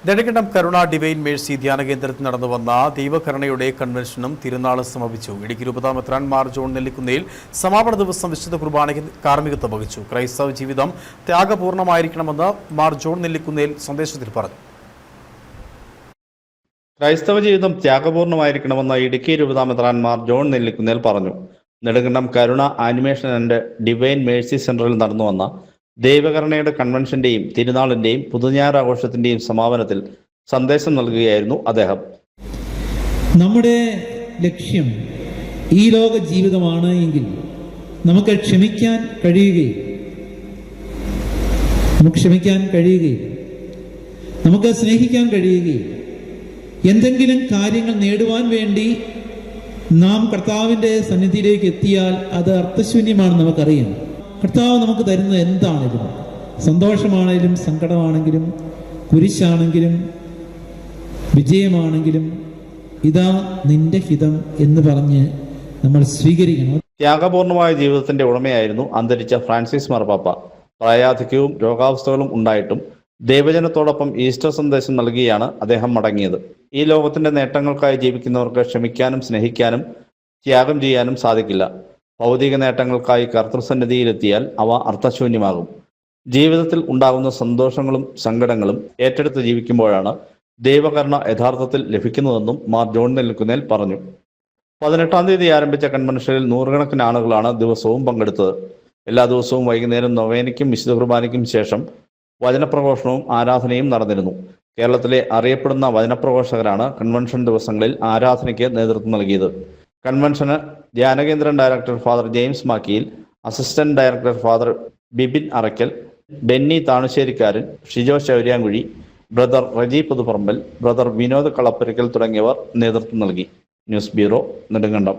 നെടുങ്കണ്ടം കരുണ divine Mercy ധ്യാന കേന്ദ്രത്തിൽ നടന്നുവന്ന ദൈവകരുണയുടെ കൺവെൻഷനും തിരുനാളും സമാപിച്ചു. ഇടുക്കി രൂപതാ മെത്രാൻ മാർ ജോൺ നെല്ലിക്കുന്നേൽ സമാപന ദിവസം വിശുദ്ധ കുർബാനയ്ക്ക് കാർമ്മികത്വം വഹിച്ചു. ക്രൈസ്തവ ജീവിതം ത്യാഗപൂർണമായിരിക്കണമെന്ന് മാർ ജോൺ നെല്ലിക്കുന്നേൽ സന്ദേശത്തിൽ പറഞ്ഞു. ക്രൈസ്തവ ജീവിതം ത്യാഗപൂർണമായിരിക്കണമെന്ന് ഇടുക്കി രൂപതാ മെത്രാൻ മാർ ജോൺ നെല്ലിക്കുന്നേൽ പറഞ്ഞു. നെടുങ്കണ്ടം കരുണ ആനിമേഷൻ ആൻഡ് ഡിവൈൻ മേഴ്സി സെന്ററിൽ നടന്നുവന്ന ദൈവകരുണയുടെ കൺവെൻഷന്റെയും തിരുനാളിന്റെയും പുതുഞാറാഘോഷത്തിന്റെയും സമാപനത്തിൽ സന്ദേശം നൽകുകയായിരുന്നു അദ്ദേഹം. നമ്മുടെ ലക്ഷ്യം ഈ ലോക ജീവിതമാണ് എങ്കിൽ നമുക്ക് ക്ഷമിക്കാൻ കഴിയുകയും നമുക്ക് സ്നേഹിക്കാൻ കഴിയുകയും എന്തെങ്കിലും കാര്യങ്ങൾ നേടുവാൻ വേണ്ടി നാം കർത്താവിൻ്റെ സന്നിധിയിലേക്ക് എത്തിയാൽ അത് അർത്ഥശൂന്യമാണെന്ന് നമുക്കറിയാം. കർത്താവ് നമുക്ക് തരുന്നത് എന്താണെങ്കിലും, സന്തോഷമാണെങ്കിലും സങ്കടമാണെങ്കിലും കുരിശാണെങ്കിലും വിജയമാണെങ്കിലും ഇതാ നിന്റെ ഹിതം എന്ന് പറഞ്ഞ് നമ്മൾ സ്വീകരിക്കണം. ത്യാഗപൂർണമായ ജീവിതത്തിന്റെ ഉടമയായിരുന്നു അന്തരിച്ച ഫ്രാൻസിസ് മാർപ്പാപ്പ. പ്രായാധിക്യവും രോഗാവസ്ഥകളും ഉണ്ടായിട്ടും ദൈവജനത്തോടൊപ്പം ഈസ്റ്റർ സന്ദേശം നൽകിയാണ് അദ്ദേഹം മടങ്ങിയത്. ഈ ലോകത്തിന്റെ നേട്ടങ്ങൾക്കായി ജീവിക്കുന്നവർക്ക് ക്ഷമിക്കാനും സ്നേഹിക്കാനും ത്യാഗം ചെയ്യാനും സാധിക്കില്ല. ഭൗതിക നേട്ടങ്ങൾക്കായി കർത്തൃസന്നിധിയിലെത്തിയാൽ അവ അർത്ഥശൂന്യമാകും. ജീവിതത്തിൽ ഉണ്ടാകുന്ന സന്തോഷങ്ങളും സങ്കടങ്ങളും ഏറ്റെടുത്ത് ജീവിക്കുമ്പോഴാണ് ദൈവകരുണ യഥാർത്ഥത്തിൽ ലഭിക്കുന്നതെന്നും മാർ ജോൺ നെല്ലിക്കുന്നേൽ പറഞ്ഞു. 18-ാം തീയതി ആരംഭിച്ച കൺവെൻഷനിൽ നൂറുകണക്കിന് ആളുകളാണ് ദിവസവും പങ്കെടുത്തത്. എല്ലാ ദിവസവും വൈകുന്നേരം നൊവേനയ്ക്കും വിശുദ്ധ കുർബാനയ്ക്കും ശേഷം വചനപ്രഘോഷണവും ആരാധനയും നടന്നിരുന്നു. കേരളത്തിലെ അറിയപ്പെടുന്ന വചനപ്രഘോഷകരാണ് കൺവെൻഷൻ ദിവസങ്ങളിൽ ആരാധനയ്ക്ക് നേതൃത്വം നൽകിയത്. കൺവെൻഷന് ധ്യാനകേന്ദ്രം ഡയറക്ടർ ഫാദർ ജെയിംസ് മാക്കിയിൽ, assistant director father Bibin Arakkal, Benny താണുശ്ശേരിക്കാരൻ, ഷിജോ ശൗര്യാങ്കുഴി, ബ്രദർ റജി പുതുപറമ്പൽ, ബ്രദർ വിനോദ് കളപ്പുരയ്ക്കൽ തുടങ്ങിയവർ നേതൃത്വം നൽകി. News bureau, Nedumkandam.